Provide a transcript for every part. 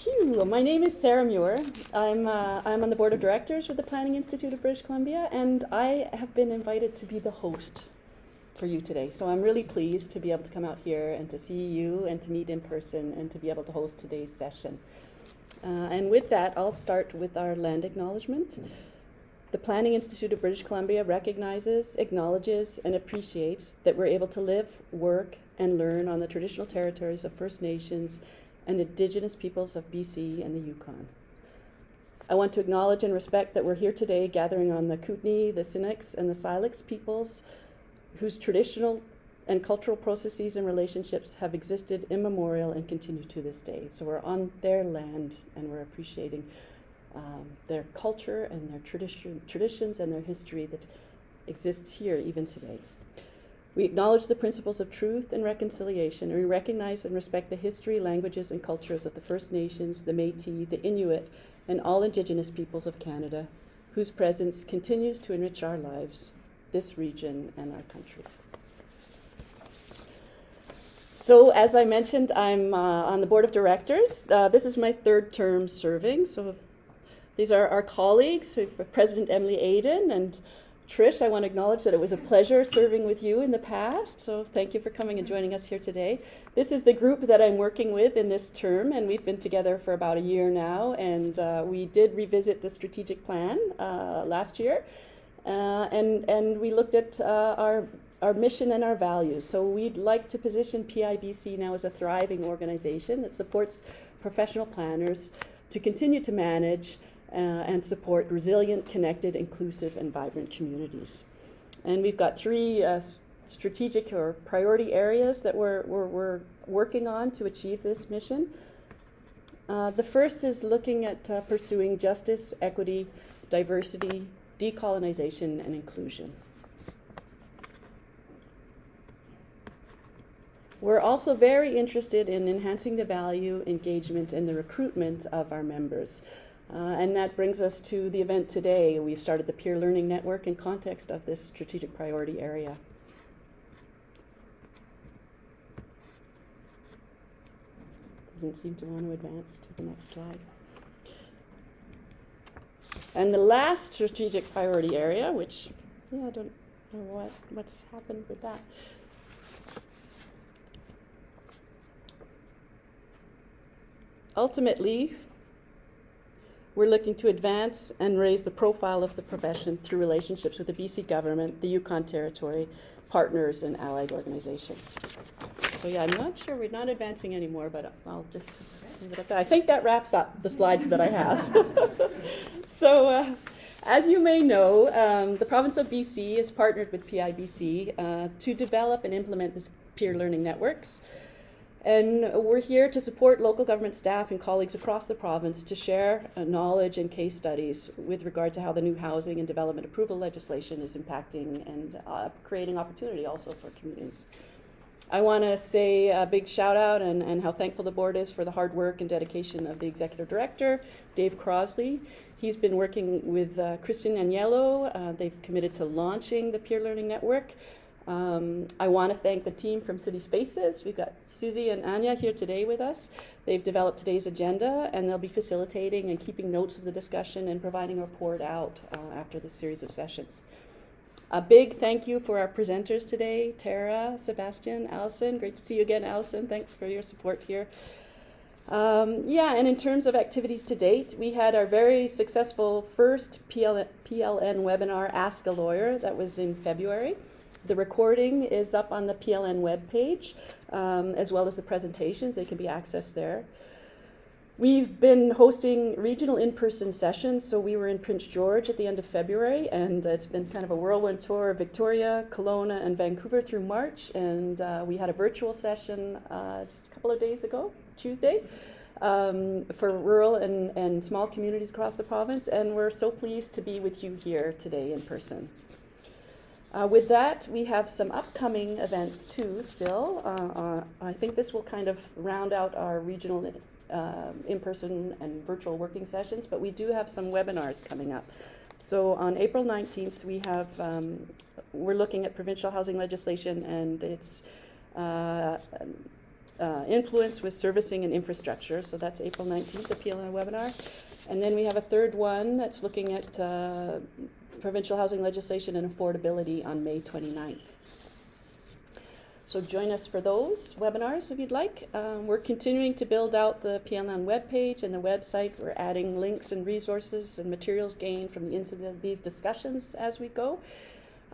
Phew. My name is Sarah Muir. I'm on the board of directors with the Planning Institute of British Columbia, and I have been invited to be the host for you today. So I'm really pleased to be able to come out here and to see you and to meet in person and to be able to host today's session. And with that, I'll start with our land acknowledgement. The Planning Institute of British Columbia recognizes, acknowledges, and appreciates that we're able to live, work, and learn on the traditional territories of First Nations and Indigenous peoples of BC and the Yukon. I want to acknowledge and respect that we're here today gathering on the Kootenay, the Sinix, and the Syilx peoples whose traditional and cultural processes and relationships have existed immemorial and continue to this day. So we're on their land and we're appreciating their culture and their traditions and their history that exists here even today. We acknowledge the principles of truth and reconciliation, and we recognize and respect the history, languages, and cultures of the First Nations, the Métis, the Inuit, and all Indigenous peoples of Canada, whose presence continues to enrich our lives, this region, and our country. So, as I mentioned, I'm on the board of directors. This is my third term serving. So, these are our colleagues. We have President Emily Aiden and Trish. I want to acknowledge that it was a pleasure serving with you in the past, so thank you for coming and joining us here today. This is the group that I'm working with in this term, and we've been together for about a year now, and we did revisit the strategic plan last year, and we looked at our mission and our values. So we'd like to position PIBC now as a thriving organization that supports professional planners to continue to manage and support resilient, connected, inclusive, and vibrant communities. And we've got three strategic or priority areas that we're working on to achieve this mission. The first is looking at pursuing justice, equity, diversity, decolonization, and inclusion. We're also very interested in enhancing the value, engagement, and the recruitment of our members. And that brings us to the event today. We've started the Peer Learning Network in context of this strategic priority area. Doesn't seem to want to advance to the next slide. And the last strategic priority area, which, I don't know what's happened with that. Ultimately, we're looking to advance and raise the profile of the profession through relationships with the BC government, the Yukon Territory, partners, and allied organizations. So I'm not sure, we're not advancing anymore, but I'll just leave it at that. I think that wraps up the slides that I have. So as you may know, the province of BC is partnered with PIBC to develop and implement this peer learning networks. And we're here to support local government staff and colleagues across the province to share knowledge and case studies with regard to how the new housing and development approval legislation is impacting and creating opportunity also for communities. I want to say a big shout out and how thankful the board is for the hard work and dedication of the executive director, Dave Crosley. He's been working with Christian Aniello. They've committed to launching the Peer Learning Network. I want to thank the team from City Spaces. We've got Susie and Anya here today with us. They've developed today's agenda, and they'll be facilitating and keeping notes of the discussion and providing a report out after this series of sessions. A big thank you for our presenters today, Tara, Sebastien, Allison. Great to see you again, Allison. Thanks for your support here. And in terms of activities to date, we had our very successful first PLN webinar, Ask a Lawyer. That was in February. The recording is up on the PLN webpage, as well as the presentations. They can be accessed there. We've been hosting regional in-person sessions. So we were in Prince George at the end of February, and it's been kind of a whirlwind tour of Victoria, Kelowna, and Vancouver through March. And we had a virtual session just a couple of days ago, Tuesday, for rural and small communities across the province. And we're so pleased to be with you here today in person. With that, we have some upcoming events too still. I think this will kind of round out our regional in-person and virtual working sessions, but we do have some webinars coming up. So on April 19th, we're looking at provincial housing legislation and its influence with servicing and infrastructure. So that's April 19th, the PLN webinar. And then we have a third one that's looking at provincial housing legislation and affordability on May 29th. So join us for those webinars if you'd like. We're continuing to build out the PLN webpage and the website. We're adding links and resources and materials gained from the incident of these discussions as we go,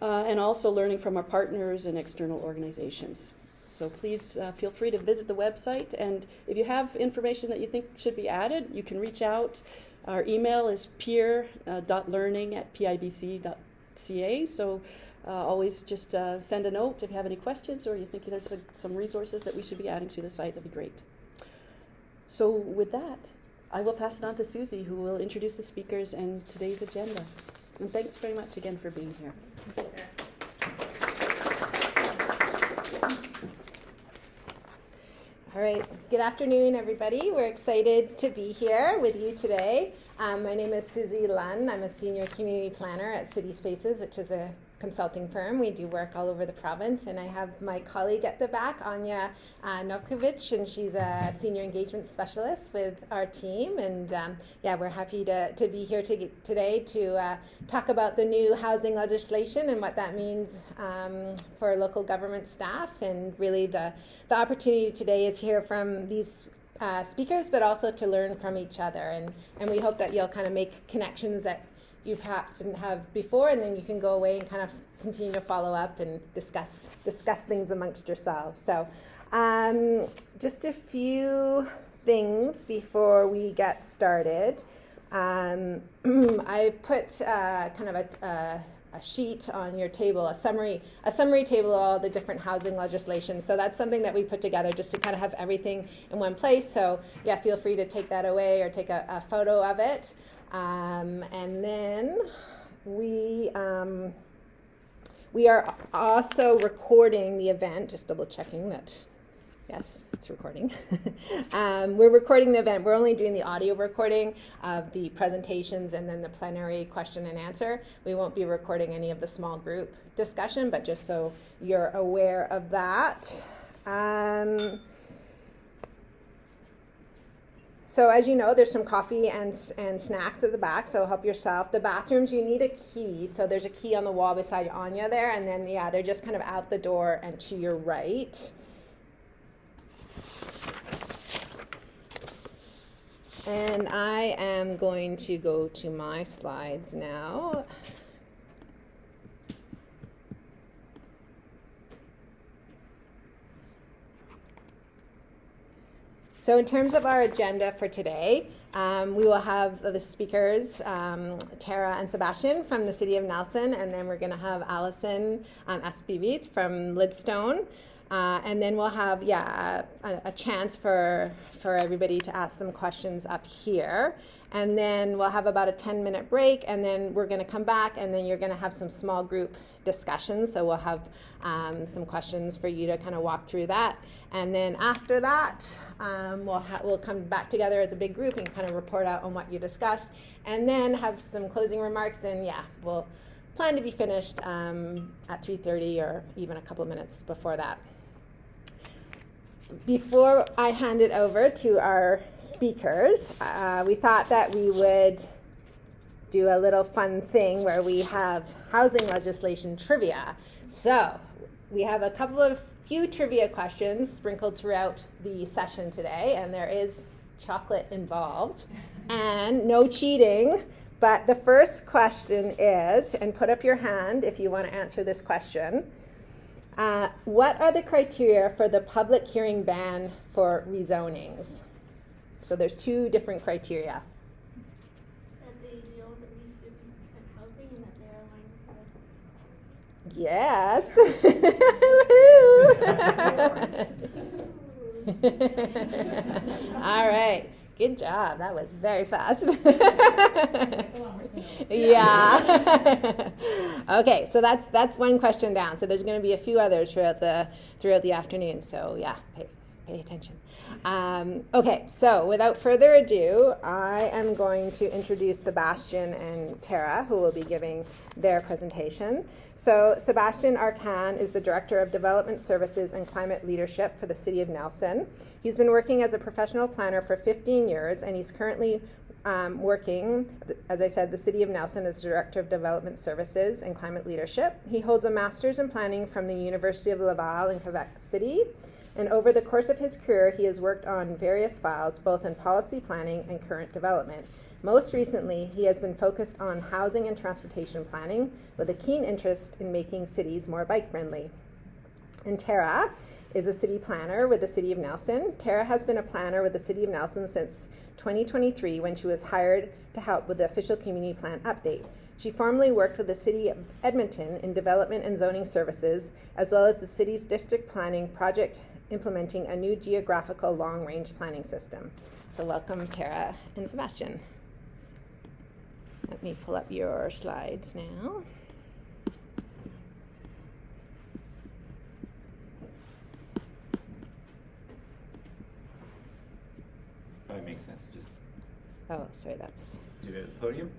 and also learning from our partners and external organizations. So please feel free to visit the website, and if you have information that you think should be added, you can reach out. Our email is peer.learning@pibc.ca, so always just send a note if you have any questions or you think there's some resources that we should be adding to the site. That'd be great. So with that, I will pass it on to Susie, who will introduce the speakers and today's agenda. And thanks very much again for being here. Thank you, Sarah. All right, good afternoon, everybody. We're excited to be here with you today. My name is Susie Lunn. I'm a senior community planner at City Spaces, which is a consulting firm. We do work all over the province, and I have my colleague at the back, Anya Novkovic, and she's a senior engagement specialist with our team. And yeah, we're happy to be here today to talk about the new housing legislation and what that means for local government staff. And really the opportunity today is to hear from these speakers, but also to learn from each other. And we hope that you'll kind of make connections that you perhaps didn't have before, and then you can go away and kind of continue to follow up and discuss things amongst yourselves. So just a few things before we get started. I've put kind of a sheet on your table, a summary table of all the different housing legislation. So that's something that we put together just to kind of have everything in one place. So yeah, feel free to take that away or take a photo of it. And then we are also recording the event, just double checking that, yes, it's recording. We're recording the event. We're only doing the audio recording of the presentations and then the plenary question and answer. We won't be recording any of the small group discussion, but just so you're aware of that. So as you know, there's some coffee and snacks at the back, so help yourself. The bathrooms, you need a key. So there's a key on the wall beside Anya there, and then, yeah, they're just kind of out the door and to your right. And I am going to go to my slides now. So in terms of our agenda for today, we will have the speakers, Tara and Sebastien from the City of Nelson, and then we're going to have Allison Espivitz from Lidstone. And then we'll have, a chance for everybody to ask them questions up here. And then we'll have about a 10-minute break, and then we're going to come back, and then you're going to have some small group discussions. So we'll have some questions for you to kind of walk through that. And then after that, we'll come back together as a big group and kind of report out on what you discussed, and then have some closing remarks. And yeah, we'll plan to be finished at 3:30 or even a couple of minutes before that. Before I hand it over to our speakers, we thought that we would do a little fun thing where we have housing legislation trivia. So we have a few trivia questions sprinkled throughout the session today, and there is chocolate involved and no cheating. But the first question is, and put up your hand if you want to answer this question, what are the criteria for the public hearing ban for rezonings? So there's two different criteria. That they own at least 50% housing and that they're aligned with us. Yes. All right. Good job. That was very fast. Yeah. Okay, so that's one question down. So there's going to be a few others throughout the afternoon. So yeah, pay pay attention. Okay, so without further ado, I am going to introduce Sebastien and Tara, who will be giving their presentation. So Sebastien Arcand is the Director of Development Services and Climate Leadership for the City of Nelson. He's been working as a professional planner for 15 years, and he's currently working, as I said, the City of Nelson as Director of Development Services and Climate Leadership. He holds a Master's in Planning from the University of Laval in Quebec City. And over the course of his career, he has worked on various files, both in policy planning and current development. Most recently, he has been focused on housing and transportation planning with a keen interest in making cities more bike-friendly. And Tara is a city planner with the City of Nelson. Tara has been a planner with the City of Nelson since 2023 when she was hired to help with the official community plan update. She formerly worked with the City of Edmonton in development and zoning services, as well as the city's district planning project implementing a new geographical long-range planning system. So welcome, Tara and Sebastien. Let me pull up your slides now. Probably makes sense to just Oh, sorry, that's... do it at the podium.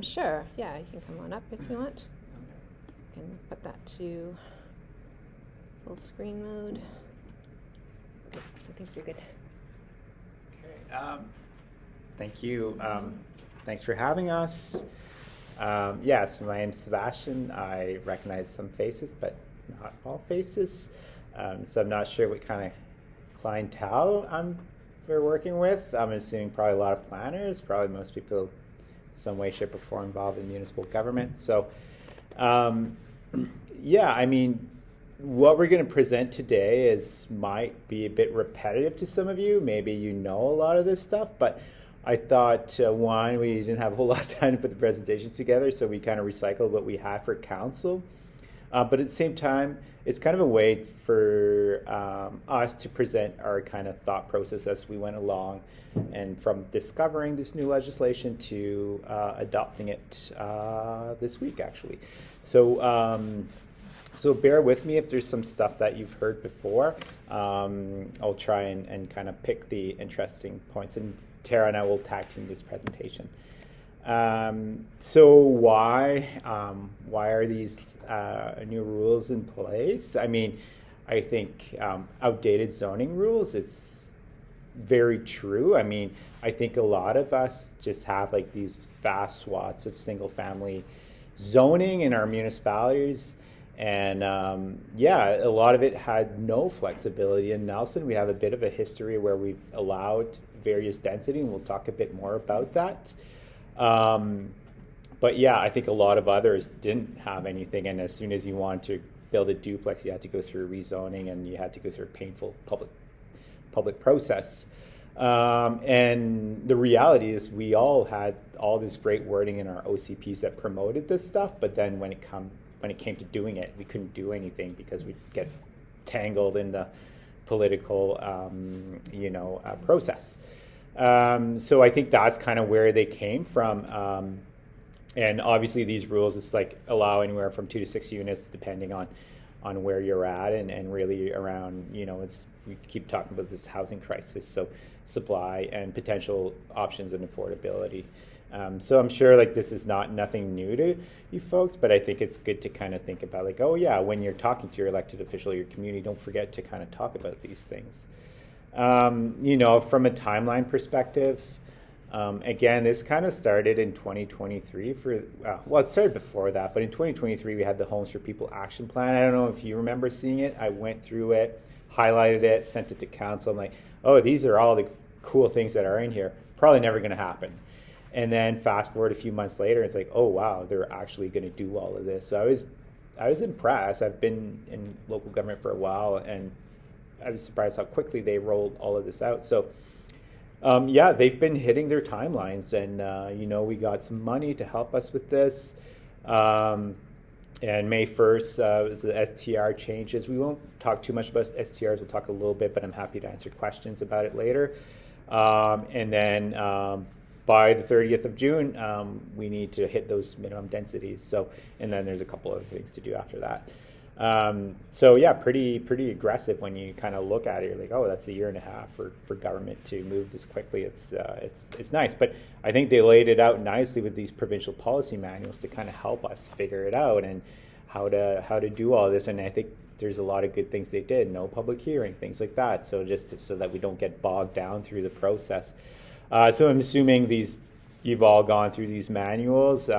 Sure, yeah, you can come on up if you want. Okay. You can put that to full screen mode. Okay, I think you're good. Okay. Thank you. Thanks for having us. Yes, my name's Sebastien. I recognize some faces, but not all faces. So I'm not sure what kind of clientele we're working with. I'm assuming probably a lot of planners, probably most people in some way, shape, or form involved in municipal government. So, yeah, I mean, what we're going to present today might be a bit repetitive to some of you. Maybe you know a lot of this stuff, but I thought, one, we didn't have a whole lot of time to put the presentation together, so we kind of recycled what we had for council. But at the same time, it's kind of a way for us to present our kind of thought process as we went along, and from discovering this new legislation to adopting it this week, actually. So, so bear with me if there's some stuff that you've heard before. I'll try and kind of pick the interesting points, and Tara and I will tag team this presentation. So why are these new rules in place? I mean, I think outdated zoning rules, it's very true. I mean, I think a lot of us just have like these vast swaths of single family zoning in our municipalities. And yeah, a lot of it had no flexibility. In Nelson, we have a bit of a history where we've allowed various density, and we'll talk a bit more about that. But yeah, I think a lot of others didn't have anything, and as soon as you wanted to build a duplex, you had to go through rezoning, and you had to go through a painful public process. And the reality is we all had all this great wording in our OCPs that promoted this stuff, but then when it came to doing it, we couldn't do anything because we'd get tangled in the political, process. So I think that's kind of where they came from. And obviously these rules, it's like allow anywhere from 2 to 6 units depending on where you're at, and really around, we keep talking about this housing crisis, so supply and potential options and affordability. So I'm sure like this is nothing new to you folks, but I think it's good to kind of think about like, oh yeah, when you're talking to your elected official, your community, don't forget to kind of talk about these things. From a timeline perspective, again, this kind of started in 2023 it started before that, but in 2023 we had the Homes for People Action Plan. I don't know if you remember seeing it. I went through it, highlighted it, sent it to council. I'm like, oh, these are all the cool things that are in here. Probably never going to happen. And then fast forward a few months later, it's like, oh wow, they're actually going to do all of this. So I was impressed. I've been in local government for a while, and I was surprised how quickly they rolled all of this out. So yeah, they've been hitting their timelines, and we got some money to help us with this. And May 1st was the STR changes. We won't talk too much about STRs. We'll talk a little bit, but I'm happy to answer questions about it later. And then by the 30th of June, we need to hit those minimum densities. So, and then there's a couple other things to do after that. So yeah, pretty aggressive when you kind of look at it. You're like, oh, that's a year and a half for government to move this quickly. It's nice, but I think they laid it out nicely with these provincial policy manuals to kind of help us figure it out and how to do all this. And I think there's a lot of good things they did. No public hearing, things like that. So so that we don't get bogged down through the process. So I'm assuming you've all gone through these manuals.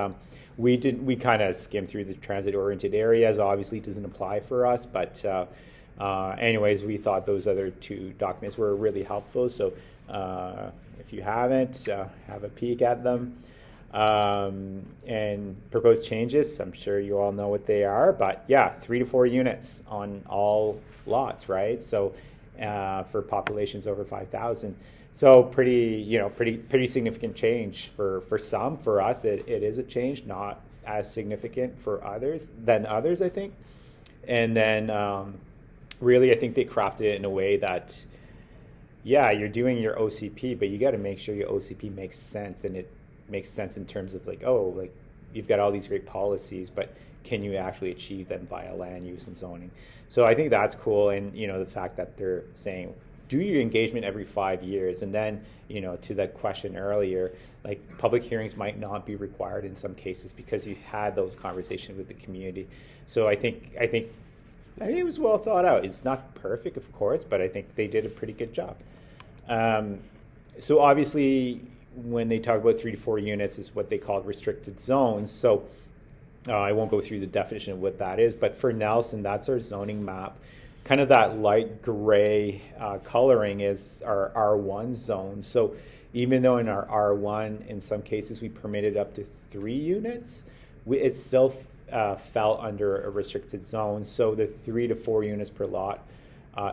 We kind of skimmed through the transit-oriented areas. Obviously, it doesn't apply for us, but anyways, we thought those other two documents were really helpful. So if you haven't, have a peek at them. And proposed changes, I'm sure you all know what they are, but yeah, 3 to 4 units on all lots, right? So for populations over 5,000. So pretty significant change for some. For us, it is a change, not as significant for others, I think. And then really, I think they crafted it in a way that, yeah, you're doing your OCP, but you got to make sure your OCP makes sense, and it makes sense in terms of like, oh, like you've got all these great policies, but can you actually achieve them via land use and zoning? So I think that's cool. And the fact that they're saying, do your engagement every 5 years. And then, to that question earlier, like public hearings might not be required in some cases because you had those conversations with the community. So I think it was well thought out. It's not perfect, of course, but I think they did a pretty good job. So obviously, when they talk about 3 to 4 units, is what they call restricted zones. So I won't go through the definition of what that is, but for Nelson, that's our zoning map. Kind of that light gray coloring is our R1 zone. So even though in our R1, in some cases, we permitted up to 3 units, it still fell under a restricted zone. So the 3 to 4 units per lot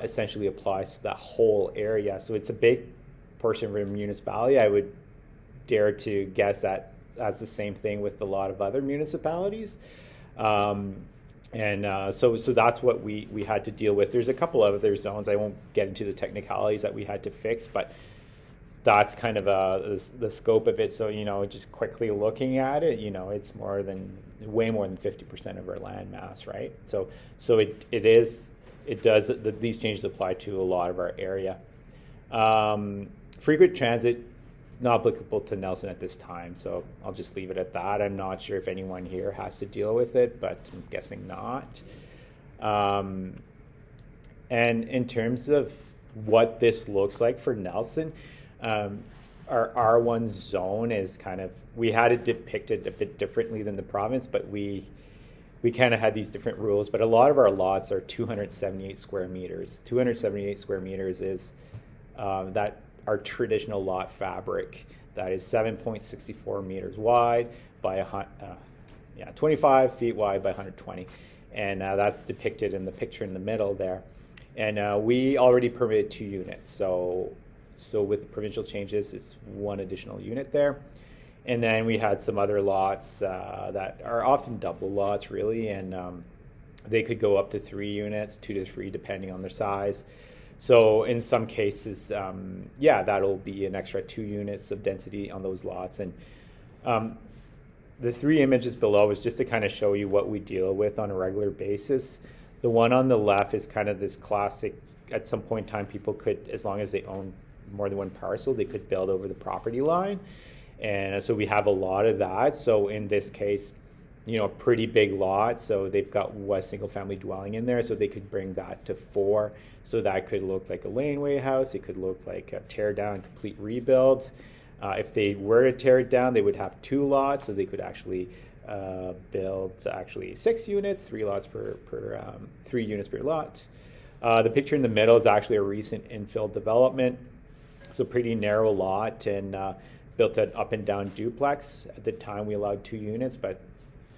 essentially applies to that whole area. So it's a big portion of a municipality. I would dare to guess that that's the same thing with a lot of other municipalities. So that's what we had to deal with. There's a couple of other zones. I won't get into the technicalities that we had to fix, but that's kind of the scope of it. So, just quickly looking at it, it's way more than 50% of our land mass, right? So these changes apply to a lot of our area. Frequent transit, not applicable to Nelson at this time, so I'll just leave it at that. I'm not sure if anyone here has to deal with it, but I'm guessing not. And in terms of what this looks like for Nelson, our R1 zone is we had it depicted a bit differently than the province, but we kind of had these different rules. But a lot of our lots are 278 square meters. 278 square meters is that our traditional lot fabric that is 7.64 meters wide by 25 feet wide by 120, and that's depicted in the picture in the middle there. And we already permitted 2 units, so with the provincial changes, it's 1 additional unit there. And then we had some other lots that are often double lots, really, and they could go up to 3 units, 2 to 3, depending on their size. So in some cases, that'll be an extra 2 units of density on those lots. And the 3 images below is just to kind of show you what we deal with on a regular basis. The one on the left is kind of this classic, at some point in time, people could, as long as they own more than 1 parcel, they could build over the property line. And so we have a lot of that. So in this case, a pretty big lot, so they've got 1 single family dwelling in there, so they could bring that to 4. So that could look like a laneway house, it could look like a tear down, complete rebuild. If they were to tear it down, they would have 2 lots, so they could actually build 6 units, 3 lots per 3 units per lot. The picture in the middle is actually a recent infill development, so pretty narrow lot, and built an up and down duplex. At the time we allowed 2 units, but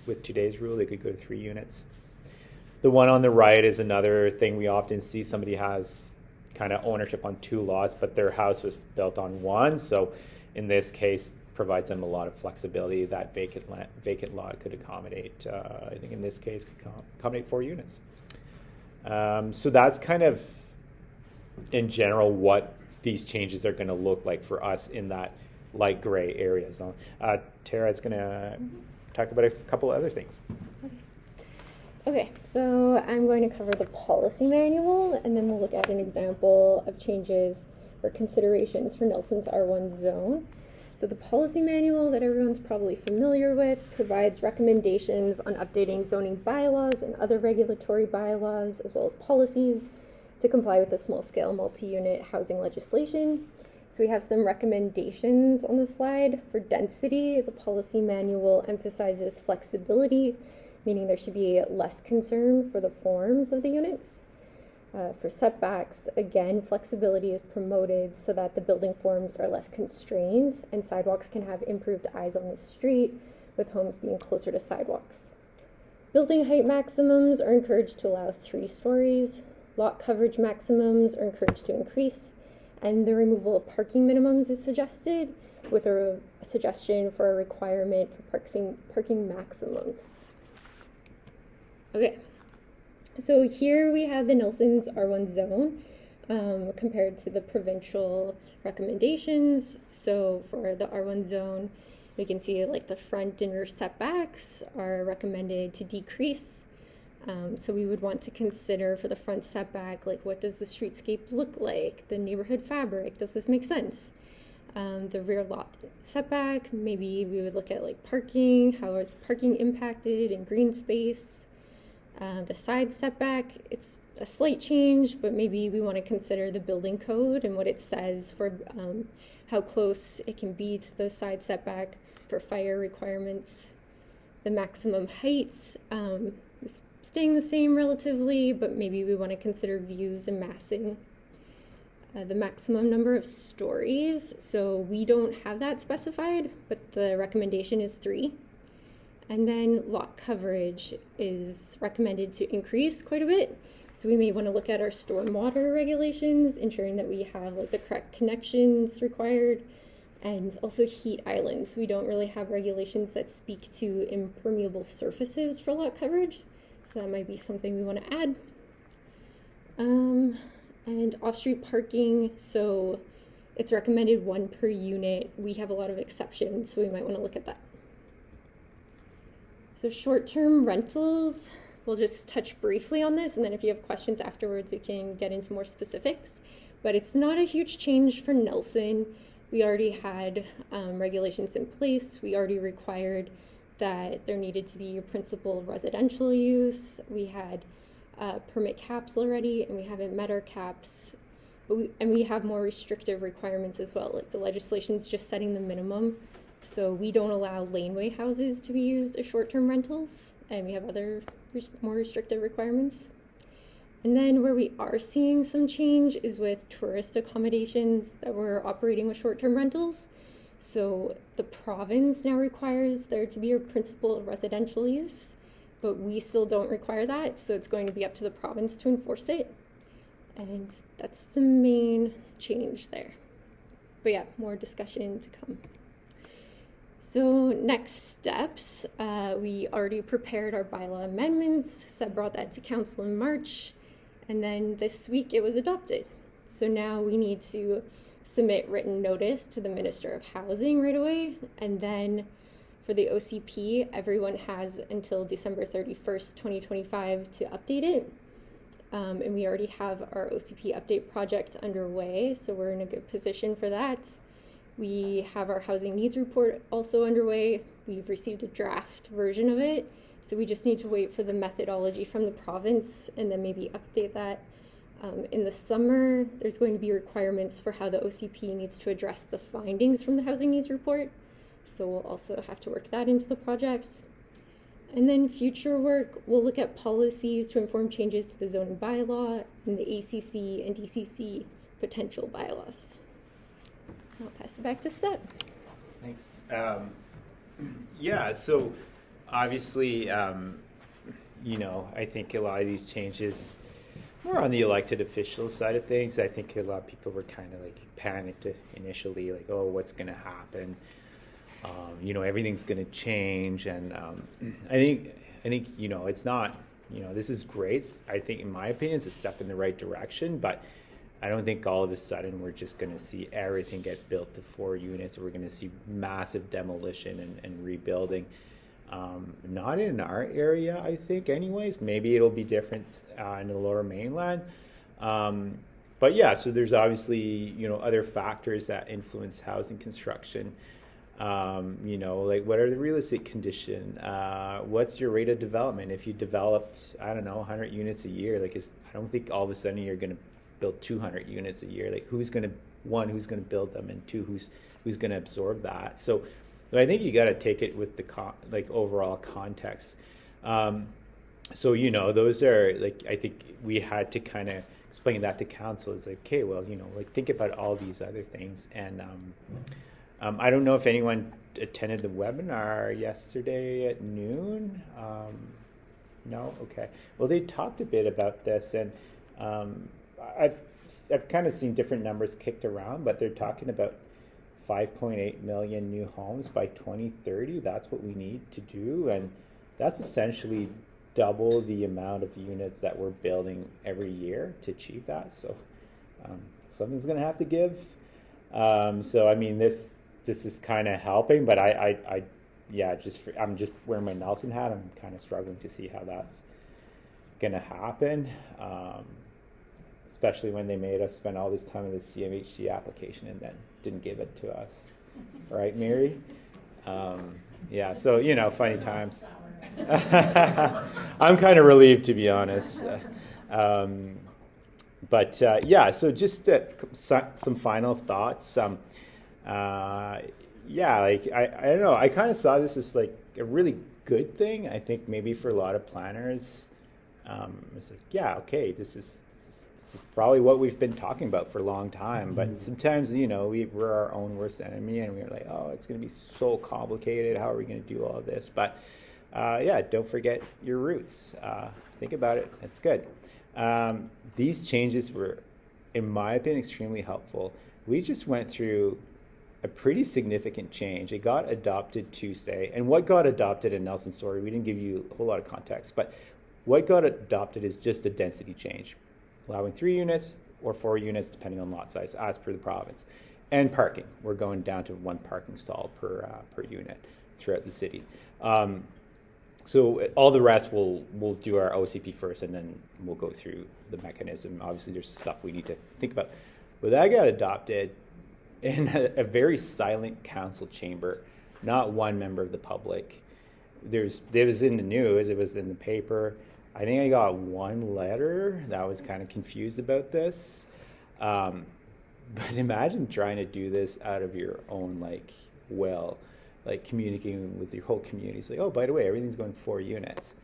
with today's rule, they could go to 3 units. The one on the right is another thing we often see. Somebody has kind of ownership on 2 lots, but their house was built on 1. So in this case, provides them a lot of flexibility. That vacant lot could accommodate, I think in this case, could accommodate 4 units. So that's kind of, in general, what these changes are going to look like for us in that light gray area zone. Tara's going to talk about a couple of other things. Okay, so I'm going to cover the policy manual, and then we'll look at an example of changes or considerations for Nelson's R1 zone. So the policy manual that everyone's probably familiar with provides recommendations on updating zoning bylaws and other regulatory bylaws, as well as policies, to comply with the small-scale multi-unit housing legislation. So we have some recommendations on the slide. For density, the policy manual emphasizes flexibility, meaning there should be less concern for the forms of the units. For setbacks, again, flexibility is promoted so that the building forms are less constrained and sidewalks can have improved eyes on the street, with homes being closer to sidewalks. Building height maximums are encouraged to allow 3 stories. Lot coverage maximums are encouraged to increase, and the removal of parking minimums is suggested, with a suggestion for a requirement for parking maximums. Okay, so here we have the Nelson's R1 zone compared to the provincial recommendations. So for the R1 zone, we can see like the front and rear setbacks are recommended to decrease. So we would want to consider for the front setback, like what does the streetscape look like? The neighborhood fabric, does this make sense? The rear lot setback, maybe we would look at like parking, how is parking impacted in green space? The side setback, it's a slight change, but maybe we want to consider the building code and what it says for how close it can be to the side setback for fire requirements. The maximum heights is staying the same relatively, but maybe we want to consider views and massing. The maximum number of stories, so we don't have that specified, but the recommendation is 3. And then lot coverage is recommended to increase quite a bit. So we may want to look at our stormwater regulations, ensuring that we have like the correct connections required, and also heat islands. We don't really have regulations that speak to impermeable surfaces for lot coverage, so that might be something we want to add. And off-street parking, so it's recommended 1 per unit. We have a lot of exceptions, so we might want to look at that. So short-term rentals, we'll just touch briefly on this, and then if you have questions afterwards, we can get into more specifics. But it's not a huge change for Nelson. We already had regulations in place. We already required that there needed to be a principal of residential use. We had permit caps already, and we haven't met our caps. But we have more restrictive requirements as well. Like the legislation's just setting the minimum. So we don't allow laneway houses to be used as short-term rentals, and we have other more restrictive requirements. And then where we are seeing some change is with tourist accommodations that were operating with short-term rentals. So the province now requires there to be a principle of residential use, but we still don't require that, so it's going to be up to the province to enforce it. And that's the main change there. But yeah, more discussion to come. So next steps, we already prepared our bylaw amendments. Seb brought that to council in March, and then this week it was adopted. So now we need to submit written notice to the Minister of Housing right away, and then for the OCP, everyone has until December 31st, 2025 to update it. And we already have our OCP update project underway, so we're in a good position for that. We have our housing needs report also underway. We've received a draft version of it, so we just need to wait for the methodology from the province and then maybe update that. In the summer, there's going to be requirements for how the OCP needs to address the findings from the housing needs report, so we'll also have to work that into the project. And then future work, we'll look at policies to inform changes to the zoning bylaw and the ACC and DCC potential bylaws. I'll pass it back to Seb. Thanks. Yeah, so obviously, you know, I think a lot of these changes more on the elected officials side of things. I think a lot of people were kind of like panicked initially, like, oh, what's going to happen? You know, everything's going to change. And I think, you know, it's not, you know, this is great. I think, in my opinion, it's a step in the right direction, but I don't think all of a sudden we're just going to see everything get built to 4 units. We're going to see massive demolition and rebuilding. Not in our area, I think, anyways. Maybe it'll be different in the Lower Mainland. But yeah, so there's obviously, other factors that influence housing construction. Like what are the real estate condition? What's your rate of development? If you developed, I don't know, 100 units a year, I don't think all of a sudden you're going to build 200 units a year. Like who's going to build them, and two, who's going to absorb that? So I think you got to take it with the overall context. So those are I think we had to kind of explain that to council. It's okay, well, think about all these other things. And I don't know if anyone attended the webinar yesterday at noon. No, okay. Well, they talked a bit about this, and I've kind of seen different numbers kicked around, but they're talking about 5.8 million new homes by 2030. That's what we need to do, and that's essentially double the amount of units that we're building every year to achieve that. So something's going to have to give. So I mean, this is kind of helping, but I'm just wearing my Nelson hat. I'm kind of struggling to see how that's going to happen. Especially when they made us spend all this time in the CMHC application and then didn't give it to us. Right, Mary? Yeah, so, funny times. I'm kind of relieved, to be honest. Yeah, so just some final thoughts. I don't know. I kind of saw this as a really good thing. I think maybe for a lot of planners, it's okay, this is probably what we've been talking about for a long time. But sometimes, we're our own worst enemy, and we're like, oh, it's going to be so complicated. How are we going to do all of this? But don't forget your roots. Think about it. It's good. These changes were, in my opinion, extremely helpful. We just went through a pretty significant change. It got adopted Tuesday. And what got adopted in Nelson's story, we didn't give you a whole lot of context, but what got adopted is just a density change, allowing 3 units or 4 units, depending on lot size, as per the province. And parking. We're going down to 1 parking stall per unit throughout the city. So all the rest, we'll do our OCP first, and then we'll go through the mechanism. Obviously, there's stuff we need to think about. But that got adopted in a very silent council chamber, not one member of the public. It was in the news, it was in the paper. I think I got one letter that was kind of confused about this. But imagine trying to do this out of your own will. Communicating with your whole community. It's oh, by the way, everything's going 4 units.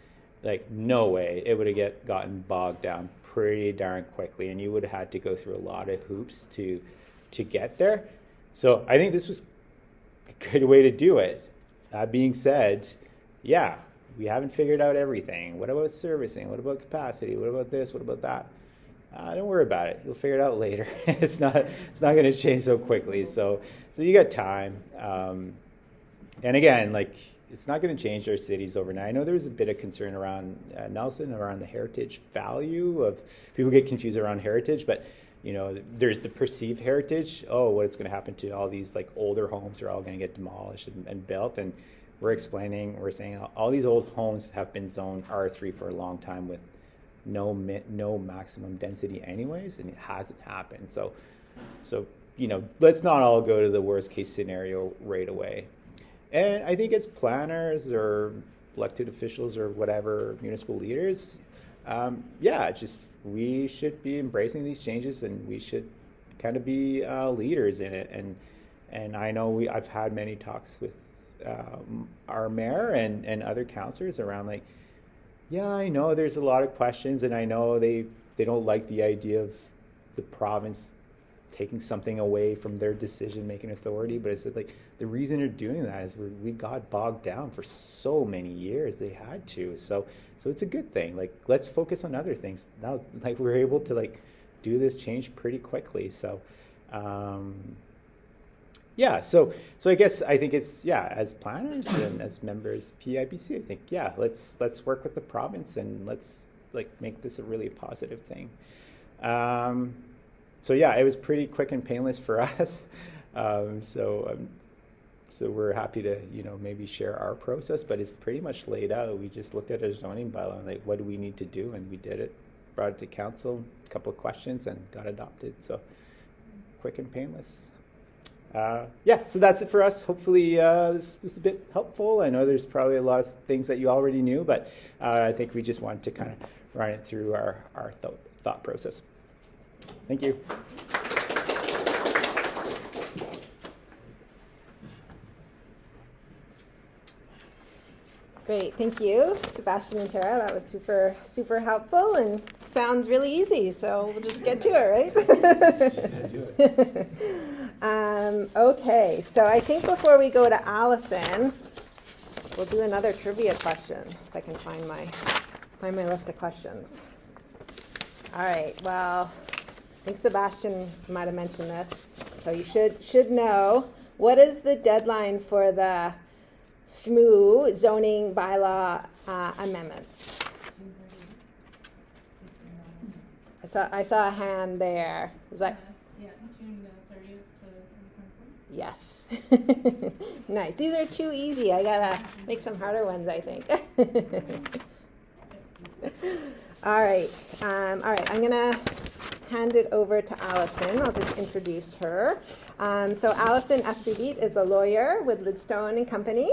No way. It would have gotten bogged down pretty darn quickly, and you would have had to go through a lot of hoops to get there. So I think this was a good way to do it. That being said, we haven't figured out everything. What about servicing? What about capacity? What about this? What about that? Don't worry about it. You'll figure it out later. It's not going to change so quickly. So you got time. And again, it's not going to change our cities overnight. I know there was a bit of concern around Nelson, around the heritage value of, people get confused around heritage, but there's the perceived heritage. Oh, what's going to happen to all these older homes are all going to get demolished and built. And we're saying all these old homes have been zoned R3 for a long time with no maximum density anyways, and it hasn't happened. So let's not all go to the worst case scenario right away. And I think as planners or elected officials or whatever, municipal leaders, we should be embracing these changes, and we should kind of be leaders in it. And I know I've had many talks with our mayor and other councillors around I know there's a lot of questions, and I know they don't like the idea of the province taking something away from their decision-making authority, but I said the reason they're doing that is we got bogged down for so many years. They had to, so it's a good thing. Let's focus on other things now. We're able to do this change pretty quickly. So so I think it's as planners and as members of PIBC, I think let's work with the province, and let's make this a really positive thing. So it was pretty quick and painless for us. So we're happy to, maybe share our process, but it's pretty much laid out. We just looked at our zoning bylaw and what do we need to do, and we did it. Brought it to council, a couple of questions, and got adopted. So quick and painless. So that's it for us. Hopefully this was a bit helpful. I know there's probably a lot of things that you already knew, but I think we just wanted to kind of run it through our thought process. Thank you. Great, thank you, Sebastien and Tara. That was super, super helpful and sounds really easy. So we'll just get to it, right? Okay, so I think before we go to Allison, we'll do another trivia question. If I can find my list of questions. All right. Well, I think Sebastien might have mentioned this, so you should know, what is the deadline for the SMU zoning bylaw amendments? I saw a hand there. Was that? Yeah, June 30th to 2024. Yes. Nice. These are too easy. I gotta make some harder ones, I think. All right. I'm gonna hand it over to Allison. I'll just introduce her. So Allison Escobeet is a lawyer with Lidstone and Company.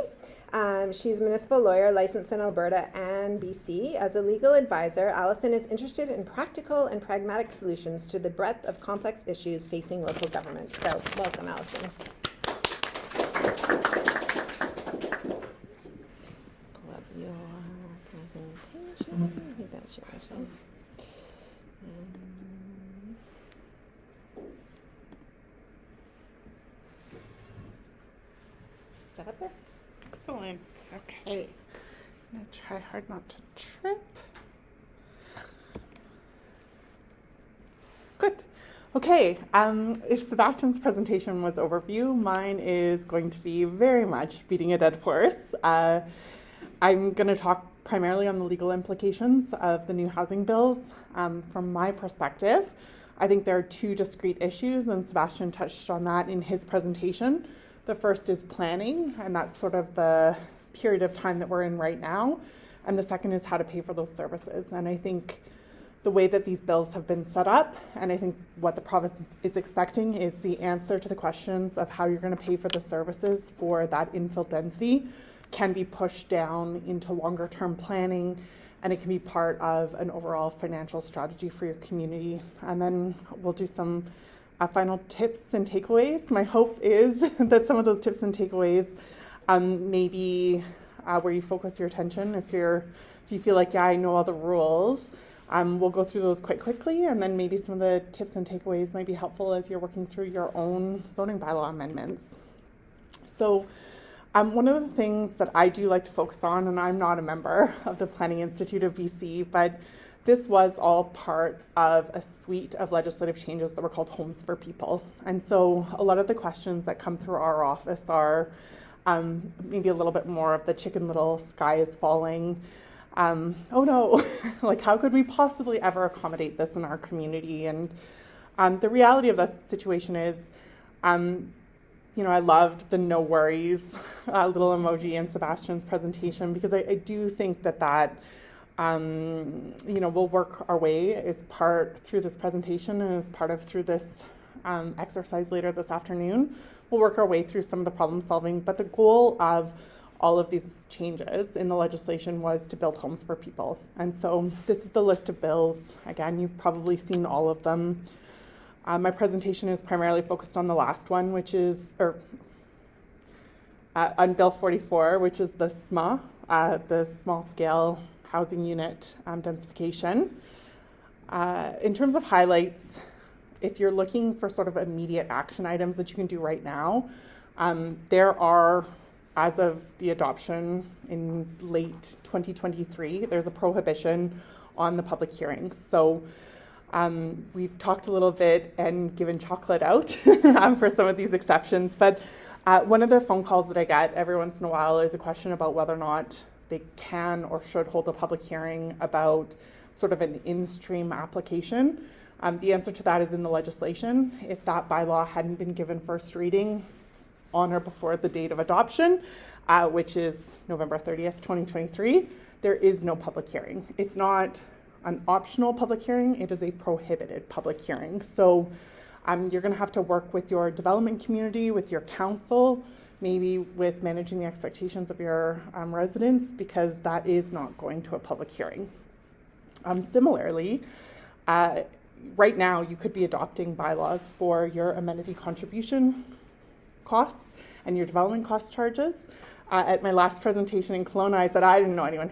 She's a municipal lawyer licensed in Alberta and BC. As a legal advisor, Allison is interested in practical and pragmatic solutions to the breadth of complex issues facing local government. So welcome, Allison. Pull up your presentation. I think that's yours. Right? Is that up there? Excellent. Okay. I'm going to try hard not to trip. Good. Okay. If Sebastian's presentation was overview, mine is going to be very much beating a dead horse. I'm going to talk primarily on the legal implications of the new housing bills. From my perspective, I think there are two discrete issues, and Sebastien touched on that in his presentation. The first is planning, and that's sort of the period of time that we're in right now. And the second is how to pay for those services. And I think the way that these bills have been set up, and I think what the province is expecting, is the answer to the questions of how you're going to pay for the services for that infill density can be pushed down into longer term planning, and it can be part of an overall financial strategy for your community. And then we'll do some final tips and takeaways. My hope is that some of those tips and takeaways maybe where you focus your attention. If you feel like, yeah, I know all the rules, we'll go through those quite quickly, and then maybe some of the tips and takeaways might be helpful as you're working through your own zoning bylaw amendments. So one of the things that I do like to focus on, and I'm not a member of the Planning Institute of BC, but this was all part of a suite of legislative changes that were called Homes for People. And so a lot of the questions that come through our office are maybe a little bit more of the Chicken Little, sky is falling. Oh no, like how could we possibly ever accommodate this in our community? And the reality of the situation is, I loved the no worries little emoji in Sebastian's presentation, because I do think that we'll work our way as part through this presentation and as part of through this exercise later this afternoon. We'll work our way through some of the problem solving, but the goal of all of these changes in the legislation was to build homes for people. And so this is the list of bills. Again, you've probably seen all of them. My presentation is primarily focused on the last one, which is, on Bill 44, which is the SMA, the small scale housing unit densification. In terms of highlights, if you're looking for sort of immediate action items that you can do right now, there are, as of the adoption in late 2023, there's a prohibition on the public hearings. So we've talked a little bit and given chocolate out for some of these exceptions, but one of the phone calls that I get every once in a while is a question about whether or not they can or should hold a public hearing about sort of an in-stream application. The answer to that is in the legislation. If that bylaw hadn't been given first reading, on or before the date of adoption, which is November 30th, 2023, there is no public hearing. It's not an optional public hearing, it is a prohibited public hearing. So you're going to have to work with your development community, with your council, maybe with managing the expectations of your residents, because that is not going to a public hearing. Similarly, right now you could be adopting bylaws for your amenity contribution costs and your development cost charges. At my last presentation in Kelowna, I said I didn't know anyone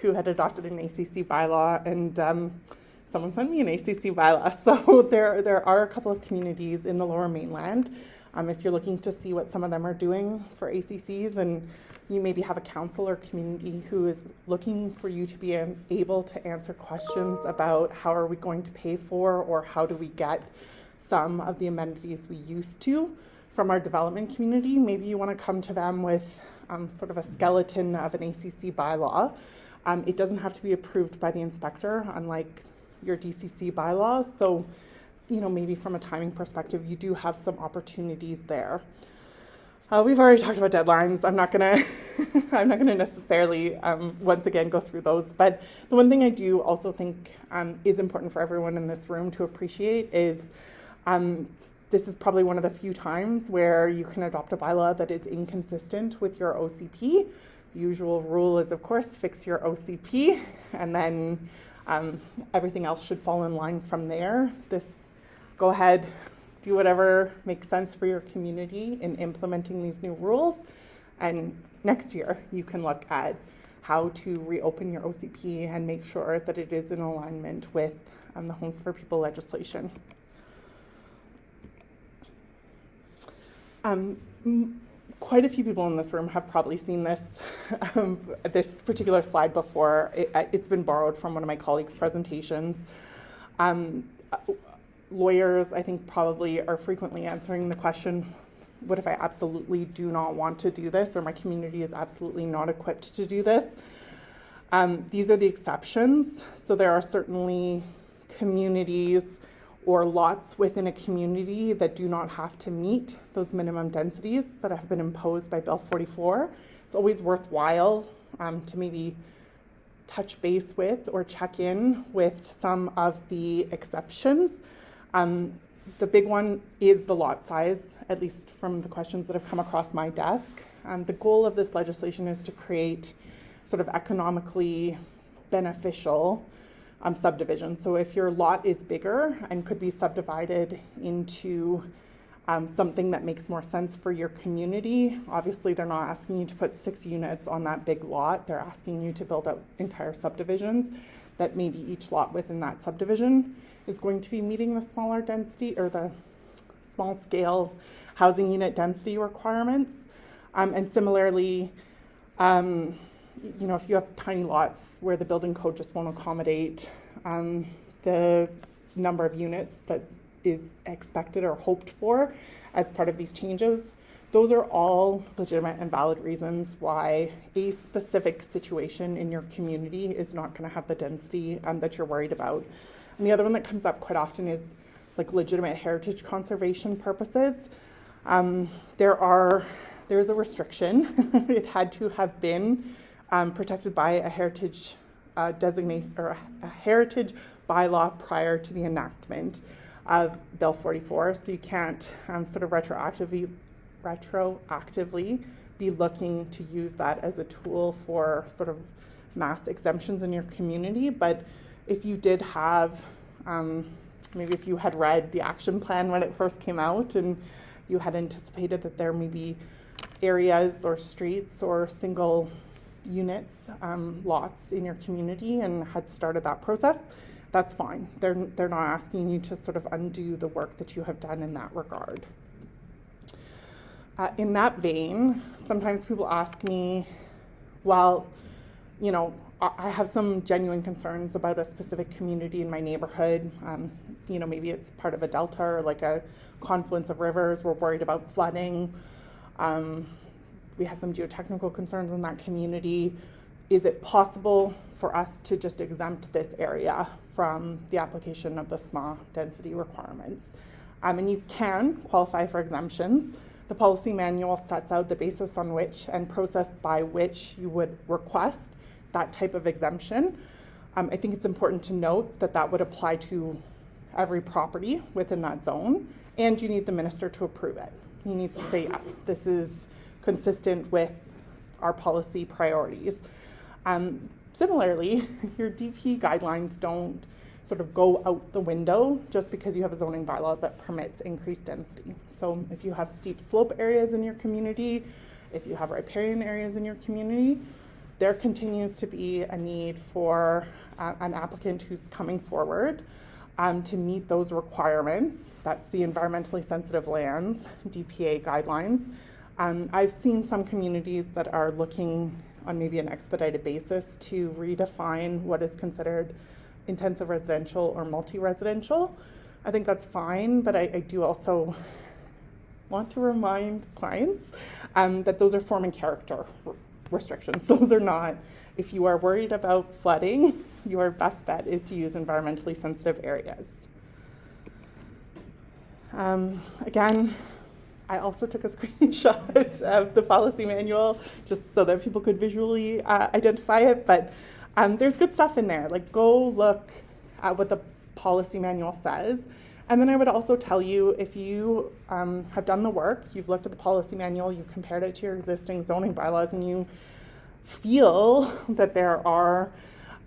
who had adopted an ACC bylaw, and someone sent me an ACC bylaw. So there are a couple of communities in the Lower Mainland. If you're looking to see what some of them are doing for ACCs, and you maybe have a council or community who is looking for you to be able to answer questions about how are we going to pay for, or how do we get some of the amenities we used to from our development community, maybe you want to come to them with sort of a skeleton of an ACC bylaw. It doesn't have to be approved by the inspector, unlike your DCC bylaws. So, maybe from a timing perspective, you do have some opportunities there. We've already talked about deadlines. I'm not gonna necessarily once again go through those. But the one thing I do also think is important for everyone in this room to appreciate is this is probably one of the few times where you can adopt a bylaw that is inconsistent with your OCP. The usual rule is, of course, fix your OCP, and then everything else should fall in line from there. Go ahead, do whatever makes sense for your community in implementing these new rules, and next year you can look at how to reopen your OCP and make sure that it is in alignment with the Homes for People legislation. Quite a few people in this room have probably seen this this particular slide before. It's been borrowed from one of my colleagues' presentations. Lawyers, I think, probably are frequently answering the question, what if I absolutely do not want to do this, or my community is absolutely not equipped to do this? These are the exceptions. So there are certainly communities or lots within a community that do not have to meet those minimum densities that have been imposed by Bill 44. It's always worthwhile to maybe touch base with or check in with some of the exceptions. The big one is the lot size, at least from the questions that have come across my desk. The goal of this legislation is to create sort of economically beneficial subdivision. So if your lot is bigger and could be subdivided into something that makes more sense for your community, obviously they're not asking you to put 6 units on that big lot. They're asking you to build out entire subdivisions that maybe each lot within that subdivision is going to be meeting the smaller density or the small scale housing unit density requirements. And similarly, if you have tiny lots where the building code just won't accommodate the number of units that is expected or hoped for as part of these changes, those are all legitimate and valid reasons why a specific situation in your community is not going to have the density that you're worried about. And the other one that comes up quite often is like legitimate heritage conservation purposes. There's a restriction. It had to have been protected by a heritage designate or a heritage bylaw prior to the enactment of Bill 44. So you can't sort of retroactively be looking to use that as a tool for sort of mass exemptions in your community. But if you did have, maybe if you had read the action plan when it first came out and you had anticipated that there may be areas or streets or single units, lots in your community and had started that process, that's fine. They're not asking you to sort of undo the work that you have done in that regard. In that vein, sometimes people ask me, well, I have some genuine concerns about a specific community in my neighborhood. Maybe it's part of a delta or like a confluence of rivers. We're worried about flooding. We have some geotechnical concerns in that community. Is it possible for us to just exempt this area from the application of the SMA density requirements? And you can qualify for exemptions. The policy manual sets out the basis on which and process by which you would request that type of exemption. I think it's important to note that that would apply to every property within that zone, and you need the minister to approve it. He needs to say, yeah, this is consistent with our policy priorities. Similarly, your DP guidelines don't sort of go out the window just because you have a zoning bylaw that permits increased density. So if you have steep slope areas in your community, if you have riparian areas in your community, there continues to be a need for an applicant who's coming forward to meet those requirements. That's the environmentally sensitive lands, DPA guidelines. I've seen some communities that are looking on maybe an expedited basis to redefine what is considered intensive residential or multi-residential. I think that's fine, but I do also want to remind clients that those are form and character restrictions. Those are not, if you are worried about flooding, your best bet is to use environmentally sensitive areas. Again, I also took a screenshot of the policy manual just so that people could visually identify it, but there's good stuff in there. Like, go look at what the policy manual says. And then I would also tell you, if you have done the work, you've looked at the policy manual, you've compared it to your existing zoning bylaws, and you feel that there are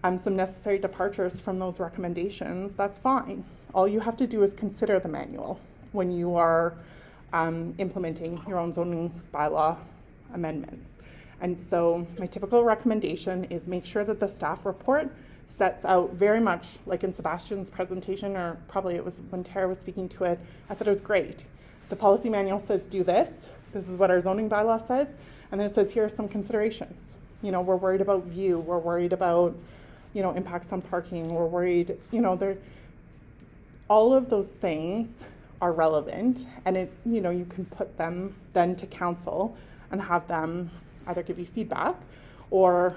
some necessary departures from those recommendations, that's fine. All you have to do is consider the manual when you are implementing your own zoning bylaw amendments. And so my typical recommendation is make sure that the staff report sets out very much like in Sebastian's presentation, or probably it was when Tara was speaking to it. I thought it was great. The policy manual says do this. This is what our zoning bylaw says. And then it says here are some considerations. You know, we're worried about view. We're worried about, you know, impacts on parking. We're worried, you know, all of those things are relevant, and it, you know, you can put them then to council and have them either give you feedback or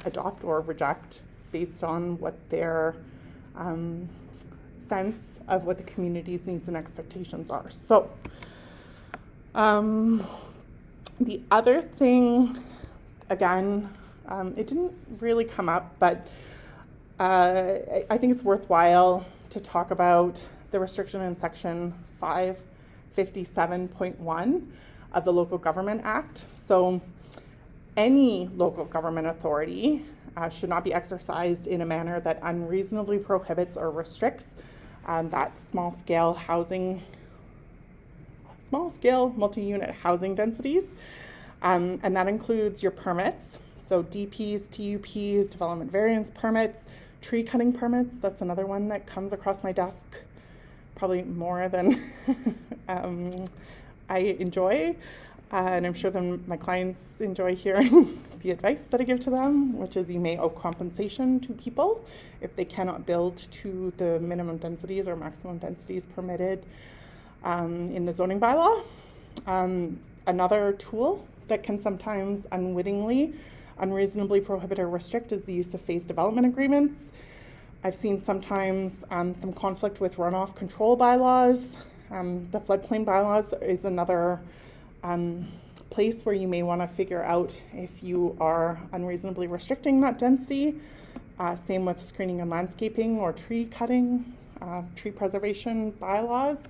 adopt or reject based on what their sense of what the community's needs and expectations are. So the other thing, again, it didn't really come up, but I think it's worthwhile to talk about the restriction in section 557.1 of the Local Government Act. So any local government authority should not be exercised in a manner that unreasonably prohibits or restricts that small-scale multi-unit housing densities. And that includes your permits, so DPs, TUPs, development variance permits, tree cutting permits. That's another one that comes across my desk probably more than I enjoy. And I'm sure then my clients enjoy hearing the advice that I give to them, which is you may owe compensation to people if they cannot build to the minimum densities or maximum densities permitted in the zoning bylaw. Another tool that can sometimes unreasonably prohibit or restrict is the use of phased development agreements. I've seen sometimes some conflict with runoff control bylaws. The floodplain bylaws is another place where you may want to figure out if you are unreasonably restricting that density. Same with screening and landscaping or tree cutting, tree preservation bylaws,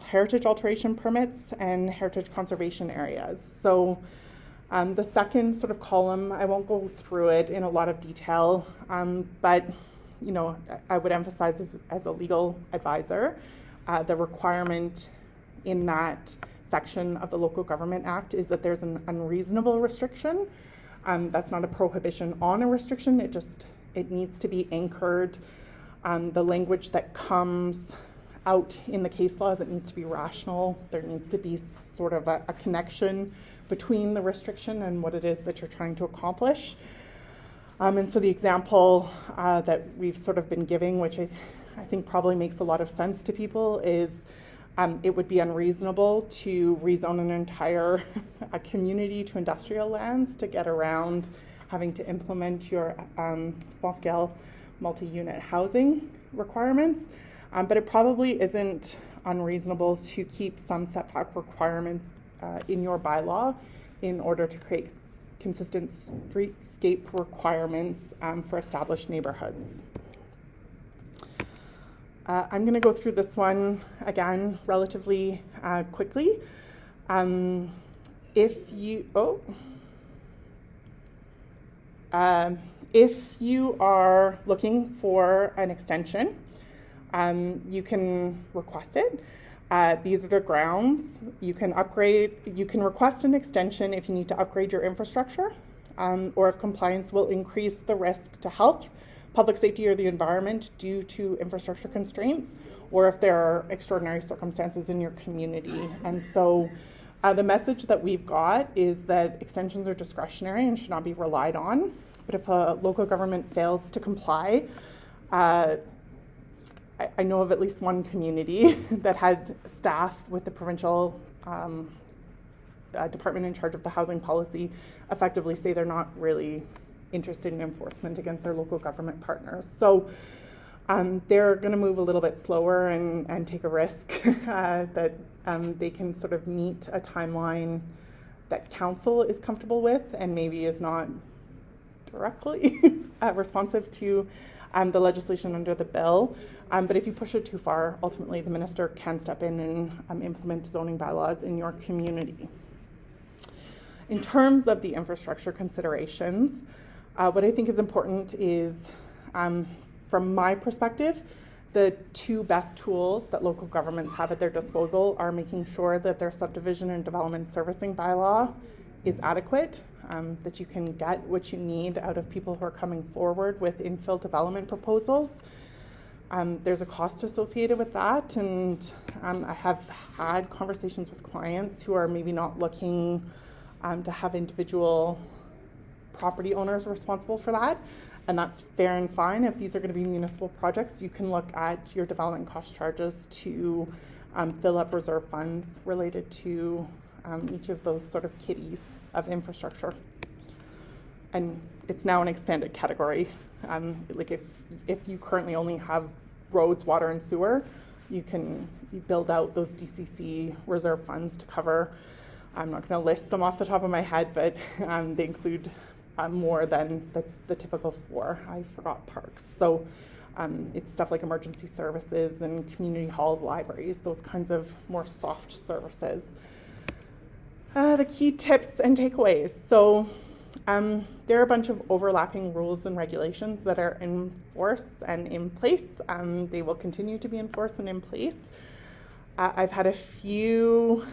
heritage alteration permits, and heritage conservation areas. So the second sort of column, I won't go through it in a lot of detail, but you know, I would emphasize as a legal advisor, the requirement in that section of the Local Government Act is that there's an unreasonable restriction. That's not a prohibition on a restriction, it needs to be anchored. The language that comes out in the case laws, it needs to be rational. There needs to be sort of a connection between the restriction and what it is that you're trying to accomplish. And so the example that we've sort of been giving, which I think probably makes a lot of sense to people, is it would be unreasonable to rezone an entire community to industrial lands to get around having to implement your small-scale multi-unit housing requirements. But it probably isn't unreasonable to keep some setback requirements in your bylaw in order to create consistent streetscape requirements for established neighborhoods. I'm going to go through this one again relatively quickly. If you are looking for an extension, you can request it. These are the grounds. You can request an extension if you need to upgrade your infrastructure, or if compliance will increase the risk to health, public safety, or the environment due to infrastructure constraints, or if there are extraordinary circumstances in your community. And so the message that we've got is that extensions are discretionary and should not be relied on. But if a local government fails to comply, I know of at least one community that had staff with the provincial department in charge of the housing policy effectively say they're not really interested in enforcement against their local government partners. So they're going to move a little bit slower and take a risk that they can sort of meet a timeline that council is comfortable with and maybe is not directly responsive to the legislation under the bill. But if you push it too far, ultimately the minister can step in and implement zoning bylaws in your community. In terms of the infrastructure considerations, what I think is important is, from my perspective, the two best tools that local governments have at their disposal are making sure that their subdivision and development servicing bylaw is adequate, that you can get what you need out of people who are coming forward with infill development proposals. There's a cost associated with that, and I have had conversations with clients who are maybe not looking to have individual property owners responsible for that, and that's fair and fine. If these are going to be municipal projects, you can look at your development cost charges to fill up reserve funds related to each of those sort of kitties of infrastructure. And it's now an expanded category. Like if you currently only have roads, water, and sewer, you build out those DCC reserve funds to cover. I'm not going to list them off the top of my head, but they include more than the typical four. I forgot parks. So it's stuff like emergency services and community halls, libraries, those kinds of more soft services. The key tips and takeaways. So there are a bunch of overlapping rules and regulations that are in force and in place. They will continue to be in force and in place. I've had a few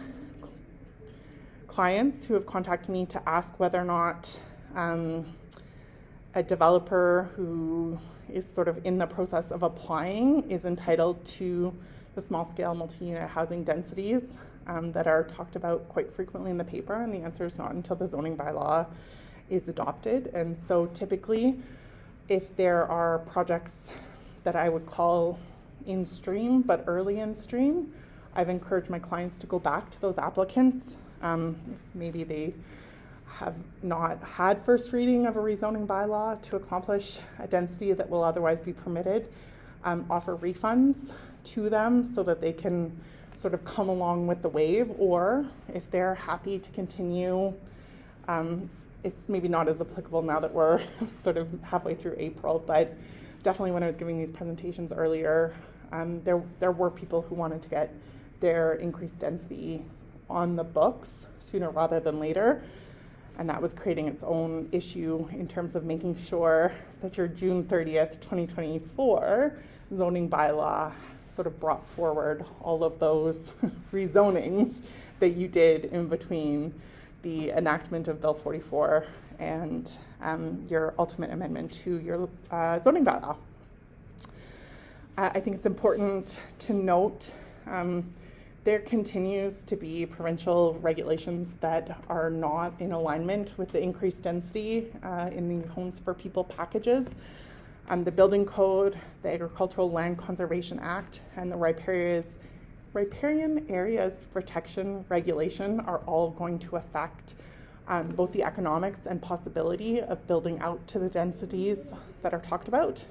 clients who have contacted me to ask whether or not a developer who is sort of in the process of applying is entitled to the small-scale multi-unit housing densities that are talked about quite frequently in the paper, and the answer is not until the zoning bylaw is adopted. And so typically, if there are projects that I would call in stream, but early in stream, I've encouraged my clients to go back to those applicants. If maybe they have not had first reading of a rezoning bylaw to accomplish a density that will otherwise be permitted, offer refunds to them so that they can sort of come along with the wave, or if they're happy to continue, it's maybe not as applicable now that we're sort of halfway through April, but definitely when I was giving these presentations earlier, there were people who wanted to get their increased density on the books sooner rather than later. And that was creating its own issue in terms of making sure that your June 30th, 2024 zoning bylaw sort of brought forward all of those rezonings that you did in between the enactment of Bill 44 and your ultimate amendment to your zoning bylaw. I think it's important to note there continues to be provincial regulations that are not in alignment with the increased density in the Homes for People packages. The Building Code, the Agricultural Land Conservation Act, and the riparian areas protection regulation are all going to affect both the economics and possibility of building out to the densities that are talked about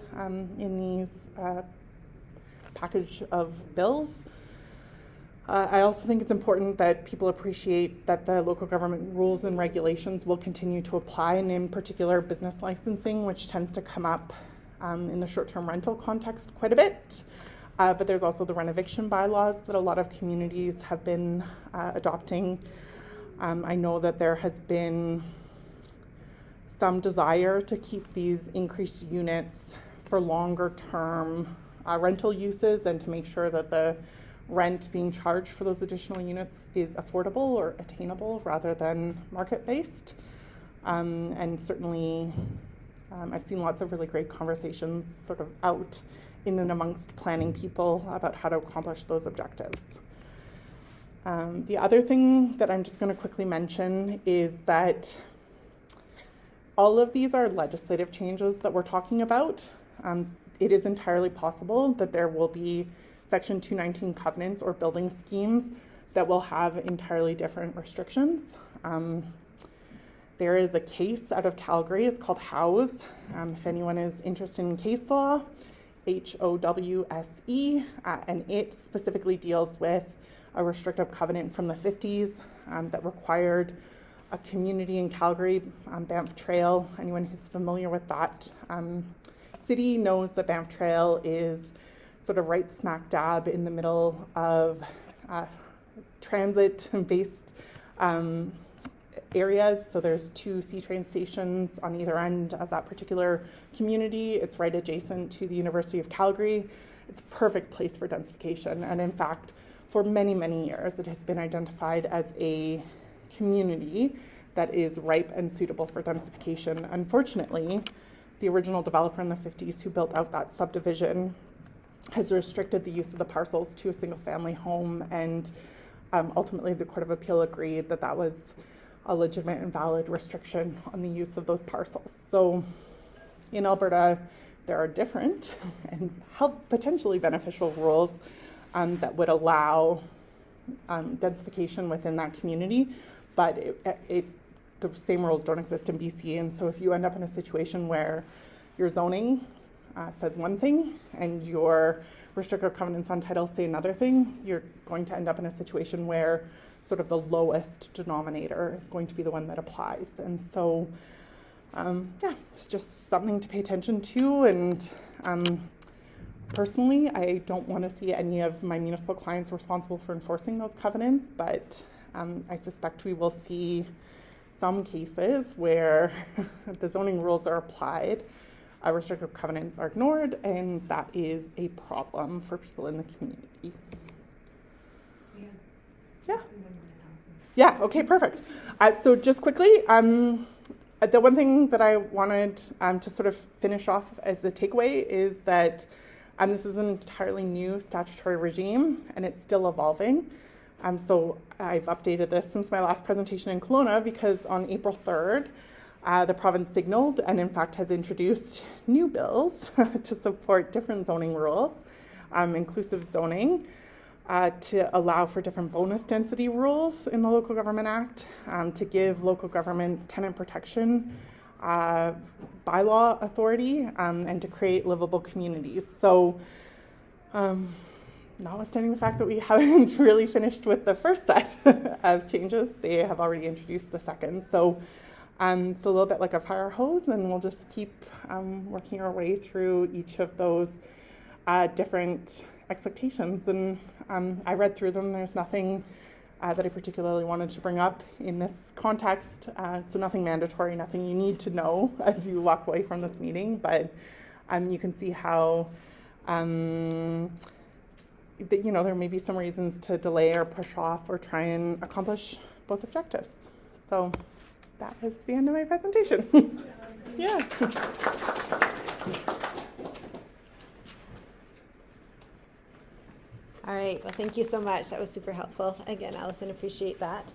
in these package of bills. I also think it's important that people appreciate that the local government rules and regulations will continue to apply, and in particular business licensing, which tends to come up in the short-term rental context quite a bit. But there's also the rent eviction bylaws that a lot of communities have been adopting. I know that there has been some desire to keep these increased units for longer term rental uses and to make sure that the rent being charged for those additional units is affordable or attainable rather than market-based. And certainly I've seen lots of really great conversations sort of out in and amongst planning people about how to accomplish those objectives. The other thing that I'm just going to quickly mention is that all of these are legislative changes that we're talking about. It is entirely possible that there will be Section 219 covenants or building schemes that will have entirely different restrictions. There is a case out of Calgary, it's called Howse. If anyone is interested in case law, HOWSE, and it specifically deals with a restrictive covenant from the 50s that required a community in Calgary, Banff Trail. Anyone who's familiar with that city knows that Banff Trail is sort of right smack dab in the middle of transit-based areas. So there's 2 C-train stations on either end of that particular community. It's right adjacent to the University of Calgary. It's a perfect place for densification. And in fact, for many, many years, it has been identified as a community that is ripe and suitable for densification. Unfortunately, the original developer in the 50s who built out that subdivision has restricted the use of the parcels to a single family home, and ultimately the Court of Appeal agreed that that was a legitimate and valid restriction on the use of those parcels. So in Alberta, there are different and potentially beneficial rules that would allow densification within that community, but the same rules don't exist in BC. And so if you end up in a situation where your zoning says one thing and your restrictive covenants on title say another thing, you're going to end up in a situation where sort of the lowest denominator is going to be the one that applies. And so, it's just something to pay attention to. And personally, I don't want to see any of my municipal clients responsible for enforcing those covenants, but I suspect we will see some cases where the zoning rules are applied, restrictive covenants are ignored, and that is a problem for people in the community. Yeah, okay, perfect. So just quickly, the one thing that I wanted to sort of finish off as the takeaway is that this is an entirely new statutory regime, and it's still evolving. So I've updated this since my last presentation in Kelowna, because on April 3rd, the province signaled and in fact has introduced new bills to support different zoning rules, inclusive zoning, to allow for different bonus density rules in the Local Government Act, to give local governments tenant protection bylaw authority, and to create livable communities. So notwithstanding the fact that we haven't really finished with the first set of changes, they have already introduced the second. So it's a little bit like a fire hose, and we'll just keep working our way through each of those different expectations. And I read through them. There's nothing that I particularly wanted to bring up in this context. So nothing mandatory, nothing you need to know as you walk away from this meeting. But you can see how there may be some reasons to delay or push off or try and accomplish both objectives. So that is the end of my presentation. Yeah. All right, well, thank you so much. That was super helpful. Again, Allison, appreciate that.